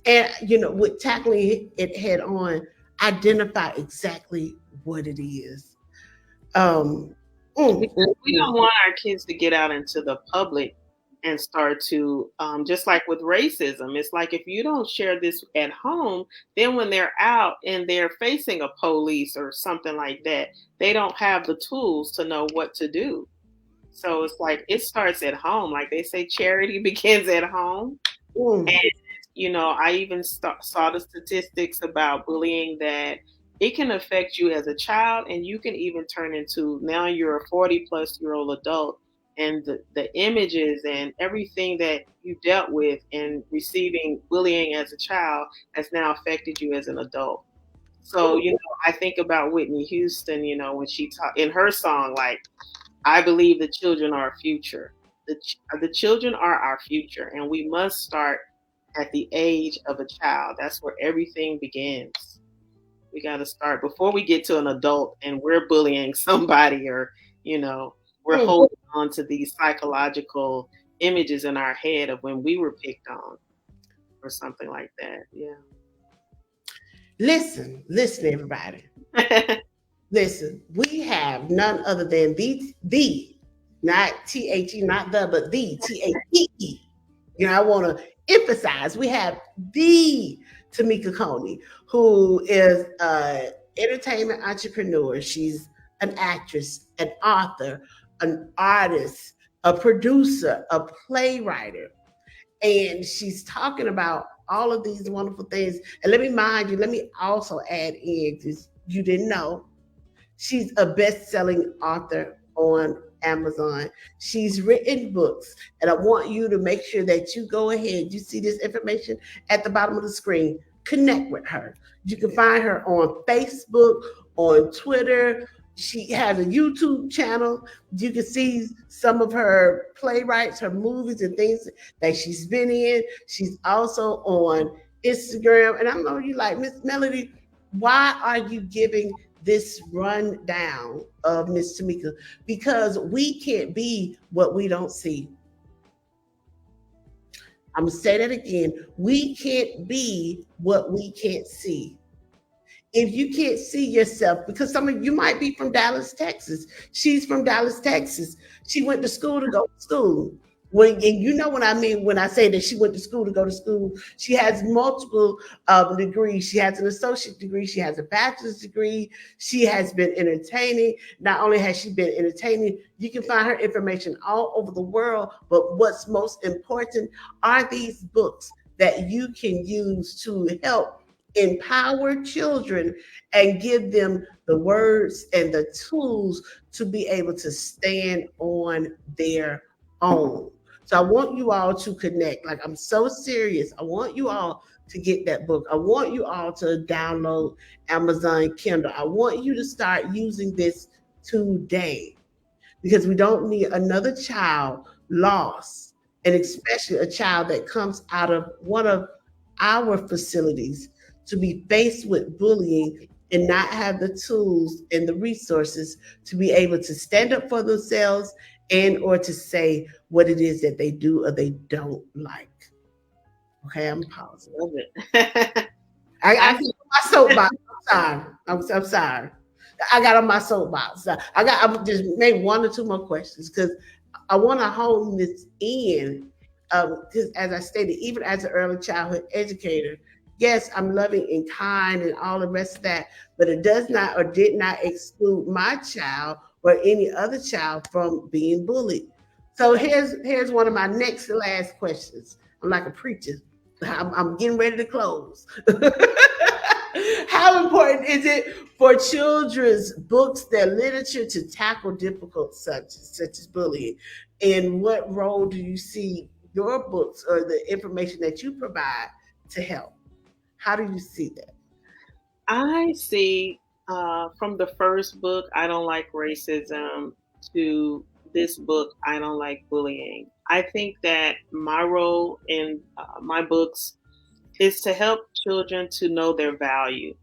And with tackling it head on, identify exactly what it is. We don't want our kids to get out into the public and start to, just like with racism, it's like if you don't share this at home, then when they're out and they're facing a police or something like that, they don't have the tools to know what to do. So it's like it starts at home. Like they say, charity begins at home. Mm. And, I even saw the statistics about bullying that it can affect you as a child, and you can even turn into now you're a 40-plus-year-old adult, and the images and everything that you dealt with in receiving bullying as a child has now affected you as an adult. So, I think about Whitney Houston, when she talked in her song, like, I believe the children are our future. The children are our future, and we must start at the age of a child. That's where everything begins. We got to start before we get to an adult and we're bullying somebody, or, we're holding on to these psychological images in our head of when we were picked on or something like that. Yeah. Listen, everybody. Listen, we have none other than the, not THE, not the, but the THE. I want to emphasize we have the Tymeka Coney, who is an entertainment entrepreneur. She's an actress, an author, an artist, a producer, a playwright. And she's talking about all of these wonderful things. And let me also add in, because you didn't know, she's a best-selling author on Amazon. She's written books, and I want you to make sure that you go ahead. You see this information at the bottom of the screen. Connect with her. You can find her on Facebook, on Twitter. She has a YouTube channel. You can see some of her playwrights, her movies, and things that she's been in. She's also on Instagram. And I know you like, Miss Melody, why are you giving this rundown of Miss Tymeka? Because we can't be what we don't see. I'm gonna say that again. We can't be what we can't see. If you can't see yourself, because some of you might be from Dallas, Texas. She's from Dallas, Texas. She went to school to go to school. And you know what I mean when I say that she went to school to go to school. She has multiple degrees. She has an associate degree. She has a bachelor's degree. She has been entertaining. Not only has she been entertaining, you can find her information all over the world. But what's most important are these books that you can use to help empower children and give them the words and the tools to be able to stand on their own. So I want you all to connect. Like, I'm so serious. I want you all to get that book. I want you all to download Amazon Kindle. I want you to start using this today, because we don't need another child lost, and especially a child that comes out of one of our facilities to be faced with bullying and not have the tools and the resources to be able to stand up for themselves and or to say what it is that they do or they don't like. Okay, I'm pausing. Love it. I got on my soapbox. I'm sorry. I got on my soapbox. I'm just maybe one or two more questions, because I want to hone this in. Because as I stated, even as an early childhood educator, yes, I'm loving and kind and all the rest of that, but it does not or did not exclude my child or any other child from being bullied. So here's one of my next to last questions. I'm like a preacher. I'm getting ready to close. How important is it for children's books, their literature, to tackle difficult subjects such as bullying? And what role do you see your books or the information that you provide to help? How do you see that? I see from the first book, I Don't Like Racism, to this book, I Don't Like Bullying. I think that my role in my books is to help children to know their value,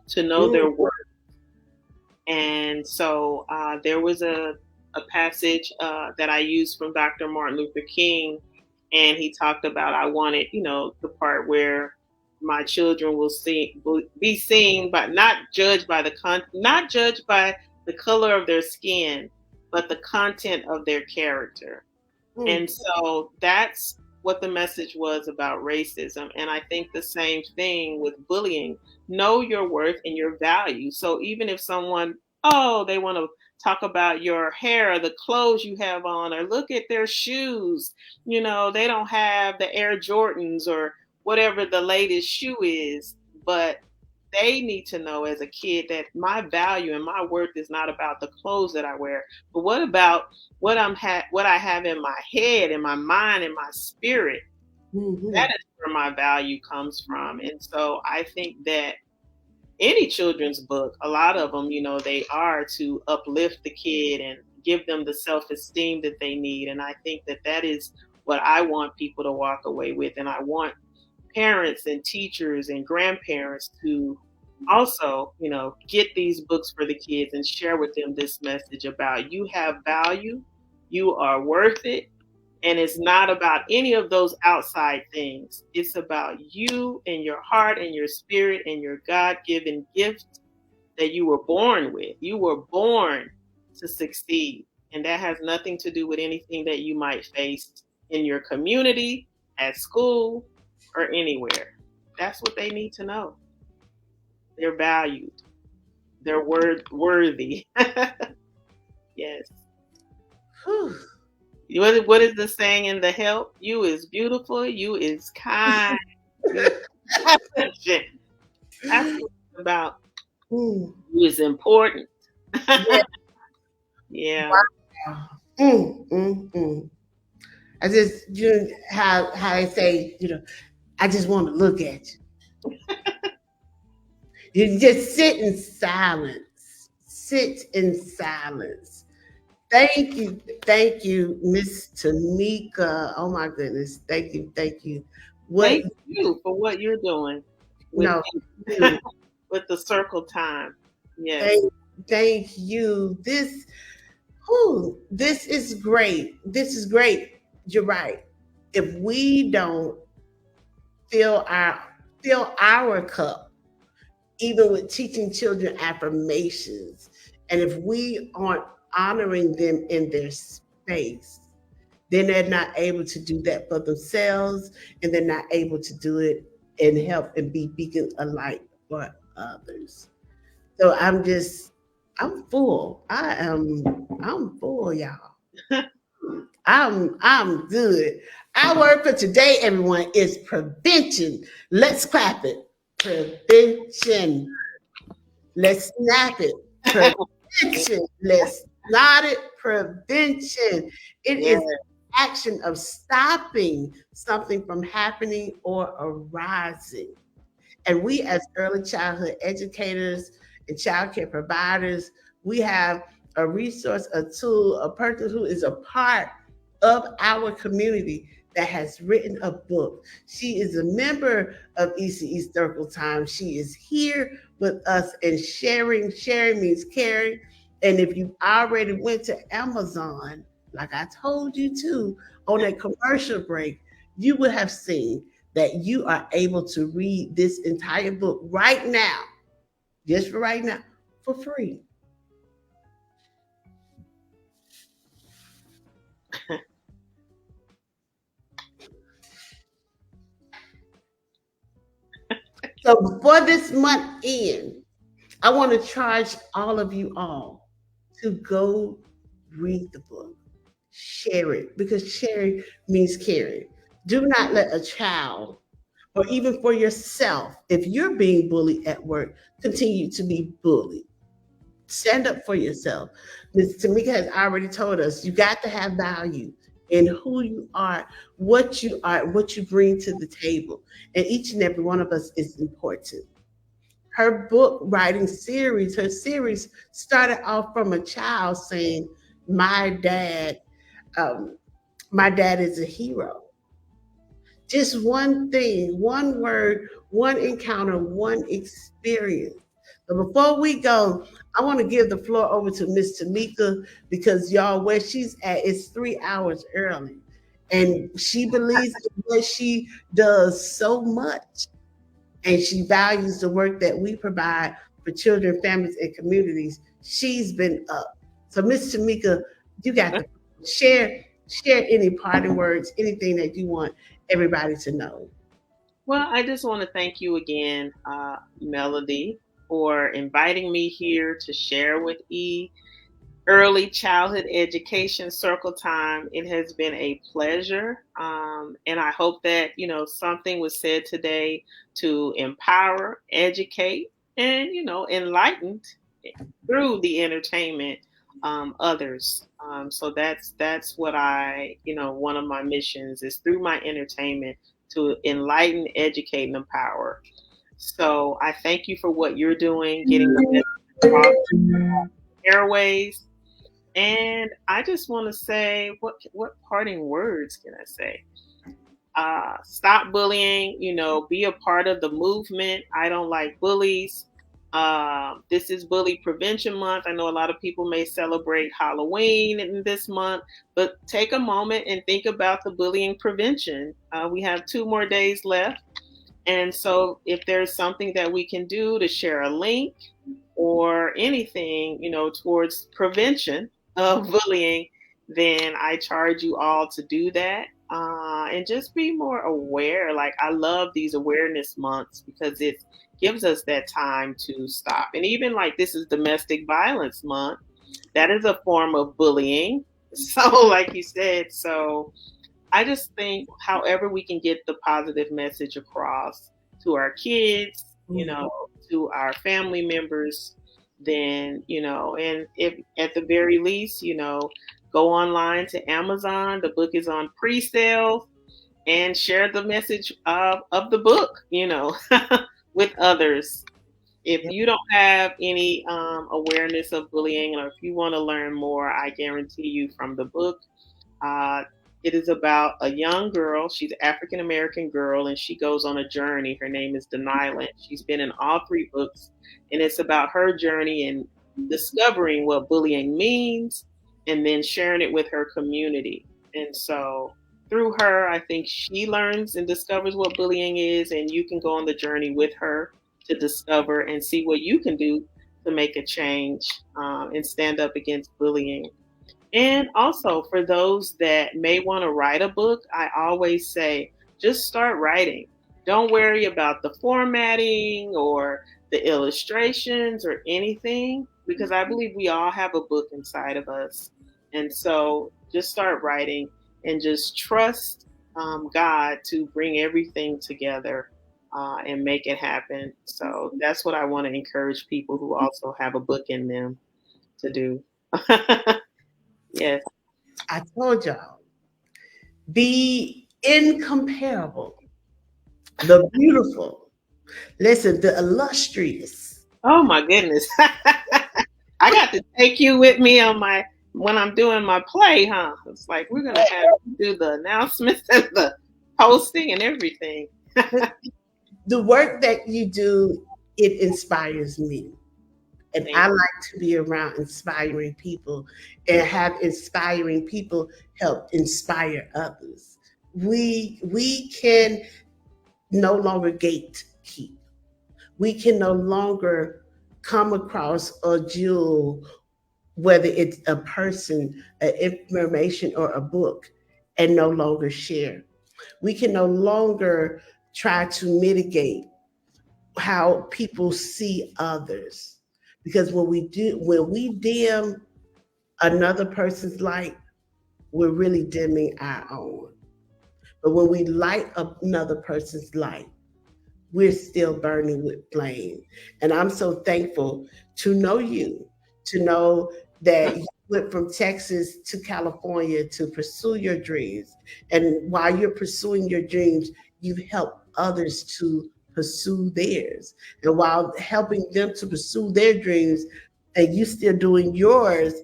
to know their worth. And so there was a passage that I used from Dr. Martin Luther King, and he talked about, I wanted, the part where my children will be seen, but not judged by not judged by the color of their skin, but the content of their character. And so that's what the message was about racism. And I think the same thing with bullying. Know your worth and your value. So even if someone, they want to talk about your hair or the clothes you have on, or look at their shoes. You know, they don't have the Air Jordans or whatever the latest shoe is, but they need to know as a kid that my value and my worth is not about the clothes that I wear, but what about what what I have in my head, in my mind, in my spirit. Mm-hmm. That is where my value comes from. And so I think that any children's book, a lot of them, you know, they are to uplift the kid and give them the self-esteem that they need. And I think that that is what I want people to walk away with. And I want parents and teachers and grandparents to also, you know, get these books for the kids and share with them this message about you have value, you are worth it, and it's not about any of those outside things. It's about you and your heart and your spirit and your God-given gift that you were born with. You were born to succeed. And that has nothing to do with anything that you might face in your community, at school, or anywhere. That's what they need to know. They're valued. They're worthy. Yes. Whew. What is the saying in The Help? You is beautiful. You is kind. That's what it's about. Mm. You is important. Yeah. Yeah. Wow. I just, you know, how I say, you know, I just want to look at you. You just sit in silence. Sit in silence. Thank you, Miss Tymeka. Oh my goodness, thank you. Thank you for what you're doing with, with the circle time. Yes. Thank you. This is great. This is great. You're right. If we don't fill our cup, even with teaching children affirmations, and if we aren't honoring them in their space, then they're not able to do that for themselves, and they're not able to do it and help and be beacon of light for others. So I'm full. I'm full, y'all. I'm good. Our word for today, everyone, is prevention. Let's clap it. Prevention. Let's snap it. Prevention. Let's nod it. Prevention. It is an action of stopping something from happening or arising. And we, as early childhood educators and childcare providers, we have a resource, a tool, a person who is a part of our community that has written a book. She is a member of ECE Circle Time. She is here with us and sharing. Sharing means caring. And if you already went to Amazon, like I told you to, on a commercial break, you would have seen that you are able to read this entire book right now, just for right now, for free. So before this month ends, I want to charge all of you all to go read the book, share it, because sharing means caring. Do not let a child, or even for yourself, if you're being bullied at work, continue to be bullied. Stand up for yourself. Ms. Tymeka has already told us you got to have value in who you are, what you bring to the table. And each and every one of us is important. Her book writing series, her series started off from a child saying, my dad is a hero. Just one thing, one word, one encounter, one experience. But before we go, I want to give the floor over to Miss Tymeka, because y'all, where she's at is 3 hours early. And she believes in what she does so much. And she values the work that we provide for children, families, and communities. She's been up. So Miss Tymeka, you got to share any parting words, anything that you want everybody to know. Well, I just want to thank you again, Melody, for inviting me here to share with E. early childhood education circle time. It has been a pleasure. And I hope that, something was said today to empower, educate, and, enlighten through the entertainment others. So that's what one of my missions is through my entertainment to enlighten, educate, and empower. So I thank you for what you're doing, getting the message across airways. And I just want to say, what parting words can I say? Stop bullying, be a part of the movement. I don't like bullies. This is Bully Prevention Month. I know a lot of people may celebrate Halloween in this month, but take a moment and think about the bullying prevention. We have 2 more days left. And so if there's something that we can do to share a link or anything, towards prevention of bullying, then I charge you all to do that. And just be more aware. Like, I love these awareness months because it gives us that time to stop. And even like this is Domestic Violence Month, that is a form of bullying. So, like you said, so I just think however we can get the positive message across to our kids, to our family members, then, and if at the very least, go online to Amazon. The book is on pre-sale, and share the message of the book, with others. If you don't have any awareness of bullying, or if you want to learn more, I guarantee you from the book, uh, it is about a young girl. She's an African American girl, and she goes on a journey. Her name is Deniland. She's been in all 3 books, and it's about her journey and discovering what bullying means, and then sharing it with her community. And so through her, I think she learns and discovers what bullying is, and you can go on the journey with her to discover and see what you can do to make a change and stand up against bullying. And also for those that may want to write a book, I always say, just start writing. Don't worry about the formatting or the illustrations or anything, because I believe we all have a book inside of us. And so just start writing and just trust God to bring everything together and make it happen. So that's what I want to encourage people who also have a book in them to do. Yes. I told y'all, the incomparable, the beautiful, listen, the illustrious. Oh my goodness. I got to take you with me on when I'm doing my play, huh? It's like we're gonna have to do the announcements and the posting and everything. The work that you do, it inspires me. And I like to be around inspiring people and have inspiring people help inspire others. We can no longer gatekeep. We can no longer come across a jewel, whether it's a person, an information, or a book, and no longer share. We can no longer try to mitigate how people see others. Because when we dim another person's light, we're really dimming our own. But when we light up another person's light, we're still burning with flame. And I'm so thankful to know you, to know that you went from Texas to California to pursue your dreams. And while you're pursuing your dreams, you've helped others to pursue theirs. And while helping them to pursue their dreams and you still doing yours,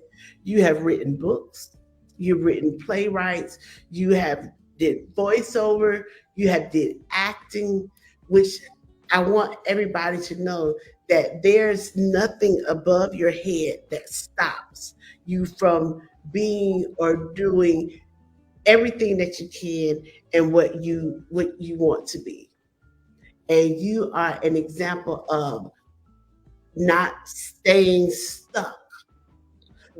you have written books, you've written playwrights, you have did voiceover, you have did acting, which I want everybody to know that there's nothing above your head that stops you from being or doing everything that you can and what you want to be. And you are an example of not staying stuck,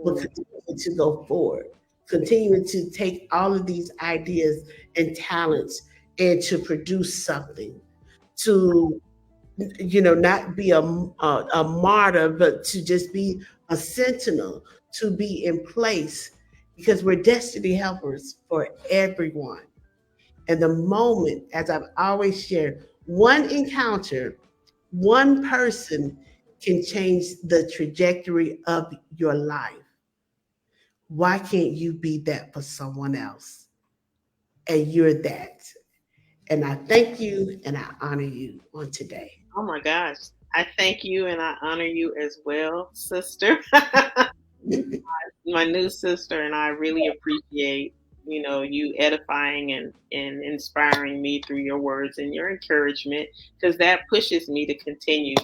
but continuing to go forward, continuing to take all of these ideas and talents and to produce something, to not be a martyr, but to just be a sentinel to be in place because we're destiny helpers for everyone. And the moment, as I've always shared, one encounter, one person can change the trajectory of your life. Why can't you be that for someone else? And you're that. And I thank you and I honor you on today. Oh my gosh. I thank you and I honor you as well, sister. My new sister, and I really appreciate, you edifying and inspiring me through your words and your encouragement, because that pushes me to continue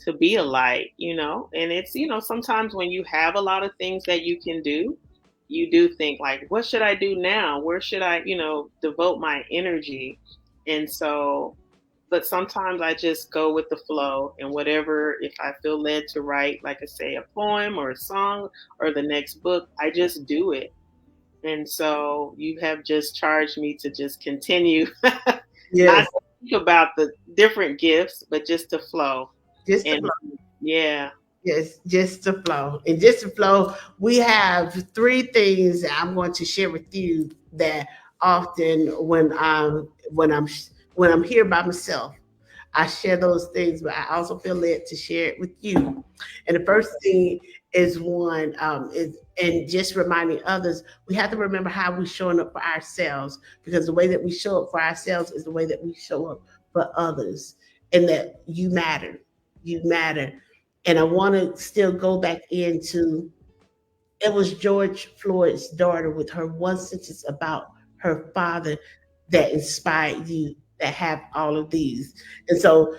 to be a light, and it's, sometimes when you have a lot of things that you can do, you do think like, what should I do now? Where should I, devote my energy? And so, but sometimes I just go with the flow, and whatever, if I feel led to write, like I say, a poem or a song or the next book, I just do it. And so you have just charged me to just continue, Yes. not to think about the different gifts, but just to flow. Just to And flow. yeah. Yes, just to flow. And just to flow, we have three things that I'm going to share with you that often when I'm here by myself, I share those things, but I also feel led to share it with you. And the first thing is is and just reminding others, we have to remember how we're showing up for ourselves, because the way that we show up for ourselves is the way that we show up for others, and that you matter. You matter. And I want to still go back into, it was George Floyd's daughter with her one sentence about her father that inspired you to have all of these. And so,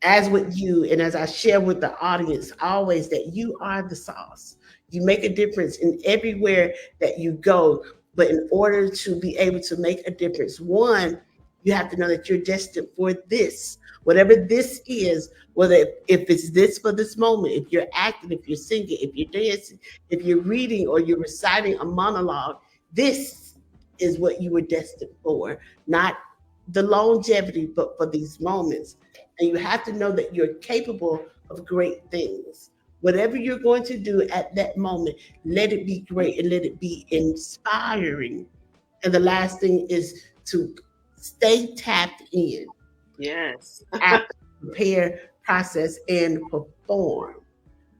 as with you, and as I share with the audience always, that you are the sauce. You make a difference in everywhere that you go. But in order to be able to make a difference, one, you have to know that you're destined for this, whatever this is, whether if it's this for this moment, if you're acting, if you're singing, if you're dancing, if you're reading or you're reciting a monologue, this is what you were destined for, not the longevity, but for these moments. And you have to know that you're capable of great things. Whatever you're going to do at that moment, let it be great and let it be inspiring. And the last thing is to stay tapped in. Yes. Act, prepare, process, and perform.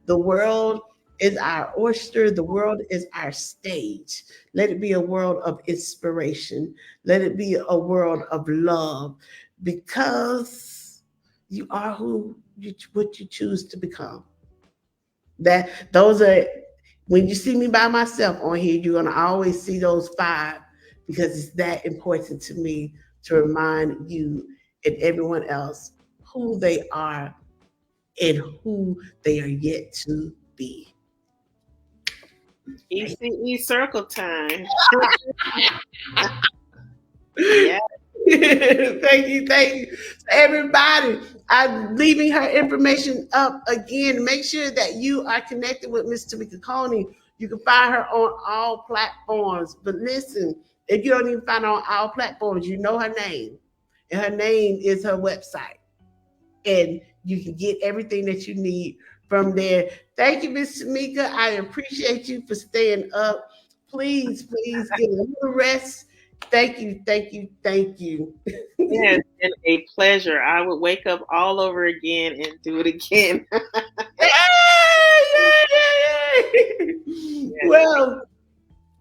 The world is our oyster. The world is our stage. Let it be a world of inspiration. Let it be a world of love, because you are what you choose to become. Those are, when you see me by myself on here, you're gonna always see those five, because it's that important to me to remind you and everyone else who they are and who they are yet to be. ECE circle time. Yeah. Thank you. So everybody, I'm leaving her information up again. Make sure that you are connected with Miss Tymeka Coney. You can find her on all platforms. But listen, if you don't even find her on all platforms, you know her name. And her name is her website. And you can get everything that you need from there. Thank you, Miss Tymeka. I appreciate you for staying up. Please get a little rest. Thank you. Yeah, it's been a pleasure. I would wake up all over again and do it again. Yay! Well,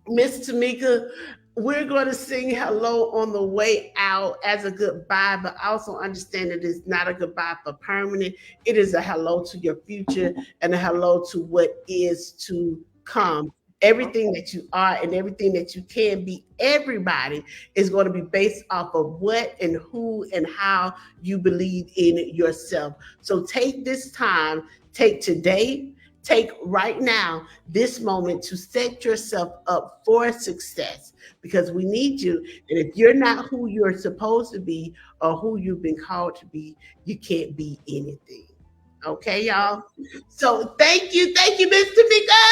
Miss Tymeka, we're going to sing hello on the way out as a goodbye, but also understand that it's not a goodbye for permanent. It is a hello to your future and a hello to what is to come. Everything that you are and everything that you can be, everybody is going to be based off of what and who and how you believe in yourself. So take this time, take today, take right now, this moment to set yourself up for success, because we need you. And if you're not who you're supposed to be or who you've been called to be, you can't be anything. Okay, y'all. So thank you, Miss Tymeka.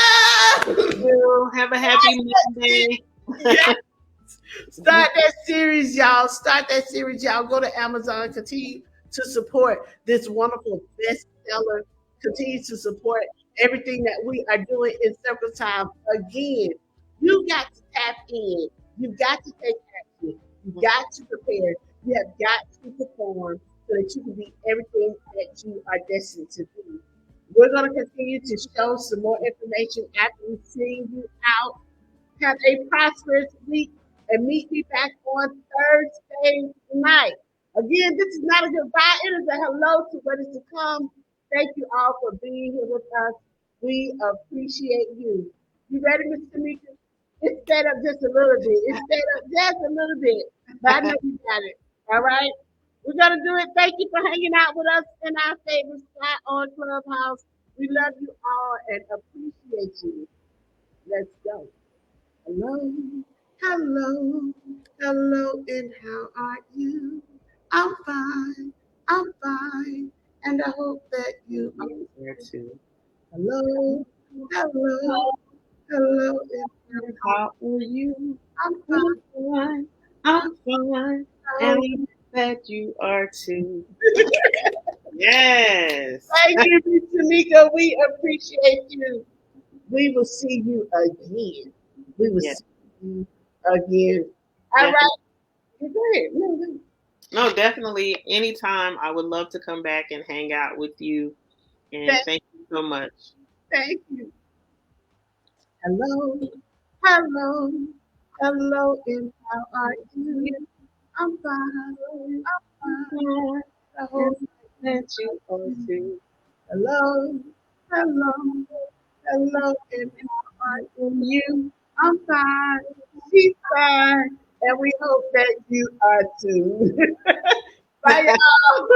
Have a happy Monday. Yes. Start that series, y'all. Go to Amazon. Continue to support this wonderful bestseller. Continue to support everything that we are doing in circle time. Again, you got to tap in. You've got to take action. You've got to prepare. You have got to perform so that you can be everything that you are destined to be. We're going to continue to show some more information after we sing you out. Have a prosperous week and meet me back on Thursday night. Again, this is not a goodbye. It is a hello to what is to come. Thank you all for being here with us. We appreciate you. You ready, Miss Tamika? It's set up just a little bit. It's set up just a little bit. But I know you got it. All right? We're going to do it. Thank you for hanging out with us in our favorite spot on Clubhouse. We love you all and appreciate you. Let's go. Hello, hello, hello, and how are you? I'm fine, I'm fine, and I hope that you are there too. Hello, hello, hello, and how are you? I'm fine, I'm fine, and I hope that you are too. Yes. Thank you, Miss Tamika. We appreciate you. We will see you again. We will see you again. All right. Go ahead. No, definitely. Anytime, I would love to come back and hang out with you. And thank you so much. Thank you. Hello, hello, hello, and how are you? I'm fine, I'm fine. I hope that you are too. Hello, hello, hello, and how are you? I'm fine, she's fine, and we hope that you are too. Bye, y'all.